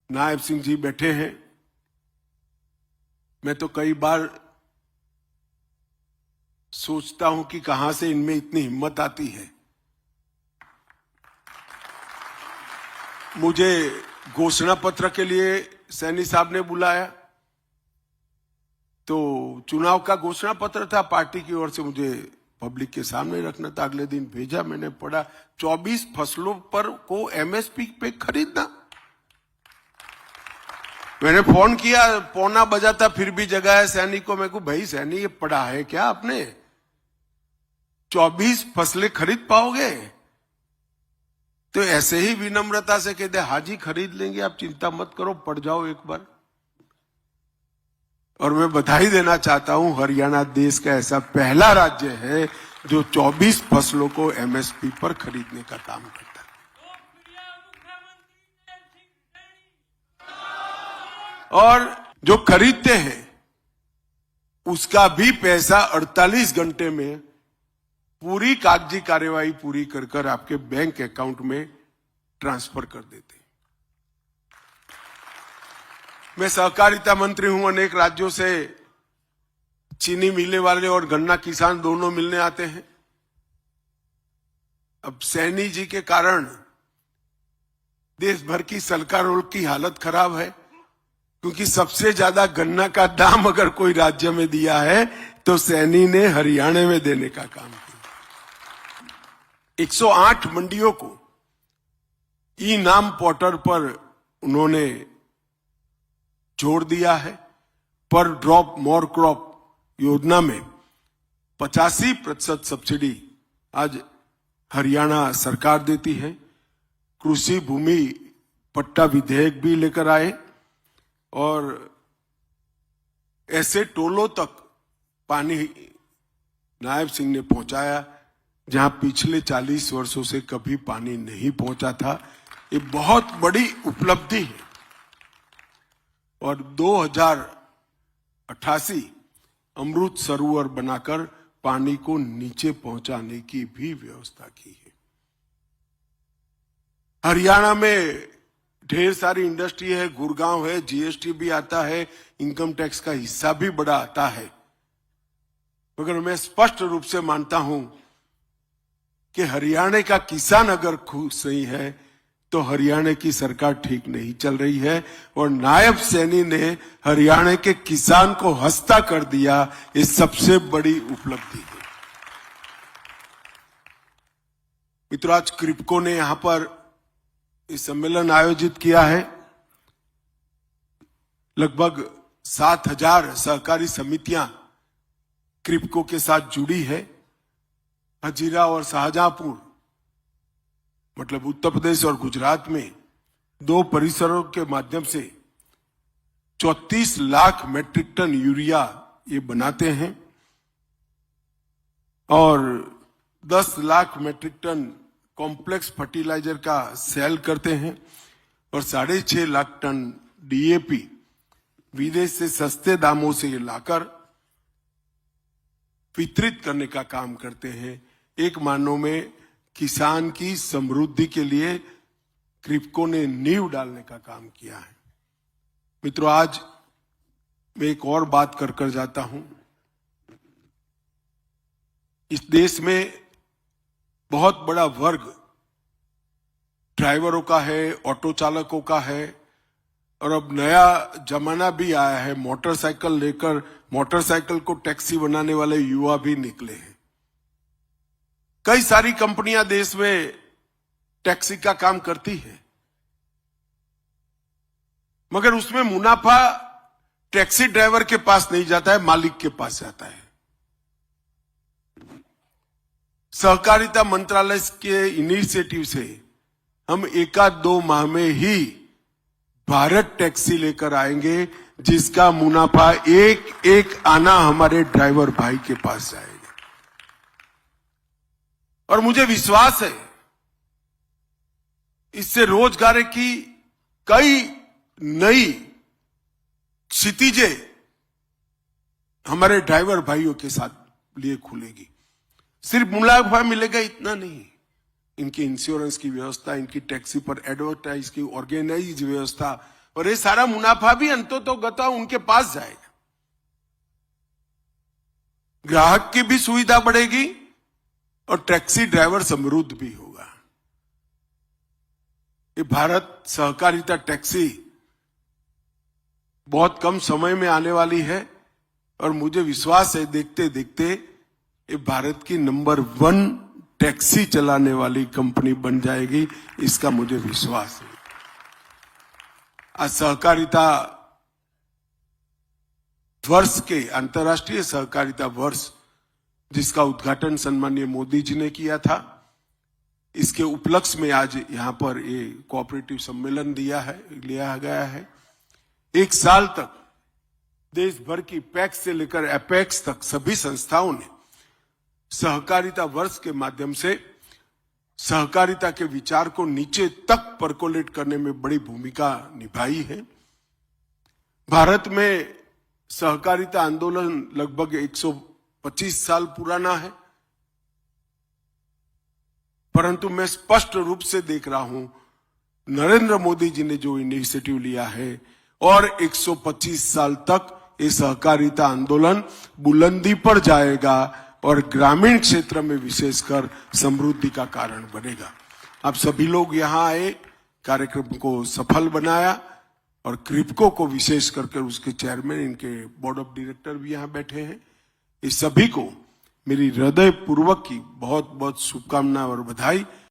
नायब सिंह जी बैठे हैं। मैं तो कई बार सोचता हूं कि कहां से इनमें इतनी हिम्मत आती है। मुझे घोषणा पत्र के लिए सैनी साहब ने बुलाया, तो चुनाव का घोषणा पत्र था, पार्टी की ओर से मुझे पब्लिक के सामने रखना था। अगले दिन भेजा, मैंने पढ़ा 24 फसलों पर को एमएसपी पे खरीदना। मैंने फोन किया, पौना बजा था, फिर भी जगह है सैनी को। मैं को भाई सैनी, ये पढ़ा है क्या आपने? 24 फसलें खरीद पाओगे? तो ऐसे ही विनम्रता से कहते हाजी खरीद लेंगे, आप चिंता मत करो, पढ़ जाओ एक बार। और मैं बधाई देना चाहता हूं, हरियाणा देश का ऐसा पहला राज्य है जो 24 फसलों को एमएसपी पर खरीदने का काम करता है। और जो खरीदते हैं उसका भी पैसा 48 घंटे में पूरी कागजी कार्यवाही पूरी कर आपके बैंक अकाउंट में ट्रांसफर कर देते हैं। मैं सहकारिता मंत्री हूं, अनेक राज्यों से चीनी मिलने वाले और गन्ना किसान दोनों मिलने आते हैं। अब सैनी जी के कारण देश भर की सरकारों की हालत खराब है, क्योंकि सबसे ज्यादा गन्ना का दाम अगर कोई राज्य में दिया है तो सैनी ने हरियाणा में देने का काम किया। 108 मंडियों को ई नाम पोर्टल पर उन्होंने जोड़ दिया है। पर ड्रॉप मोर क्रॉप योजना में 85% सब्सिडी आज हरियाणा सरकार देती है। कृषि भूमि पट्टा विधेयक भी लेकर आए और ऐसे टोलों तक पानी नायब सिंह ने पहुंचाया जहां पिछले 40 वर्षों से कभी पानी नहीं पहुंचा था। ये बहुत बड़ी उपलब्धि है। और 2088 अमृत सरोवर बनाकर पानी को नीचे पहुंचाने की भी व्यवस्था की है। हरियाणा में ढेर सारी इंडस्ट्री है, गुड़गांव है, जीएसटी भी आता है, इनकम टैक्स का हिस्सा भी बड़ा आता है। मगर मैं स्पष्ट रूप से मानता हूं कि हरियाणा का किसान अगर खुश नहीं है तो हरियाणा की सरकार ठीक नहीं चल रही है। और नायब सैनी ने हरियाणा के किसान को हंसता कर दिया, ये सबसे बड़ी उपलब्धि है। मित्रों, आज क्रिप्को ने यहां पर इस सम्मेलन आयोजित किया है। लगभग 7000 सहकारी समितियां क्रिप्को के साथ जुड़ी है। हजीरा और शाहजहांपुर, मतलब उत्तर प्रदेश और गुजरात में 2 परिसरों के माध्यम से 34 लाख मैट्रिक टन यूरिया ये बनाते हैं और 10 lakh metric ton complex fertiliser का सेल करते हैं और 6.5 लाख टन डीएपी विदेश से सस्ते दामों से ये लाकर वितरित करने का काम करते हैं। एक मानो में किसान की समृद्धि के लिए क्रिप्को ने नींव डालने का काम किया है। मित्रों, आज मैं एक और बात कर जाता हूं। इस देश में बहुत बड़ा वर्ग ड्राइवरों का है, ऑटो चालकों का है और अब नया जमाना भी आया है। मोटरसाइकिल लेकर मोटरसाइकिल को टैक्सी बनाने वाले युवा भी निकले हैं। कई सारी कंपनियां देश में टैक्सी का काम करती है, मगर उसमें मुनाफा टैक्सी ड्राइवर के पास नहीं जाता है, मालिक के पास जाता है। सहकारिता मंत्रालय के इनिशिएटिव से हम 1-2 माह में ही भारत टैक्सी लेकर आएंगे, जिसका मुनाफा एक आना हमारे ड्राइवर भाई के पास जाएगा। और मुझे विश्वास है इससे रोजगार की कई नई क्षितिजें हमारे ड्राइवर भाइयों के साथ लिए खुलेगी। सिर्फ मुनाफा मिलेगा इतना नहीं, इनकी इंश्योरेंस की व्यवस्था, इनकी टैक्सी पर एडवर्टाइज की ऑर्गेनाइज व्यवस्था और ये सारा मुनाफा भी अंततोगत्वा उनके पास जाएगा। ग्राहक की भी सुविधा बढ़ेगी और टैक्सी ड्राइवर समृद्ध भी होगा। ये भारत सहकारिता टैक्सी बहुत कम समय में आने वाली है और मुझे विश्वास है देखते देखते ये भारत की नंबर 1 टैक्सी चलाने वाली कंपनी बन जाएगी, इसका मुझे विश्वास है। आज सहकारिता वर्ष के अंतर्राष्ट्रीय सहकारिता वर्ष जिसका उद्घाटन सम्माननीय मोदी जी ने किया था, इसके उपलक्ष्य में आज यहां पर ये कोऑपरेटिव सम्मेलन लिया गया है। एक साल तक देश भर की पैक्स से लेकर एपेक्स तक सभी संस्थाओं ने सहकारिता वर्ष के माध्यम से सहकारिता के विचार को नीचे तक परकोलेट करने में बड़ी भूमिका निभाई है। भारत में सहकारिता आंदोलन लगभग 125 साल पुराना है, परंतु मैं स्पष्ट रूप से देख रहा हूं नरेंद्र मोदी जी ने जो इनिशिएटिव लिया है और 125 साल तक ये सहकारिता आंदोलन बुलंदी पर जाएगा और ग्रामीण क्षेत्र में विशेषकर समृद्धि का कारण बनेगा। आप सभी लोग यहां आए, कार्यक्रम को सफल बनाया और क्रिप्को को विशेष करके उसके चेयरमैन, इनके बोर्ड ऑफ डायरेक्टर भी यहां बैठे हैं, इस सभी को मेरी हृदय पूर्वक की बहुत बहुत शुभकामनाएं और बधाई।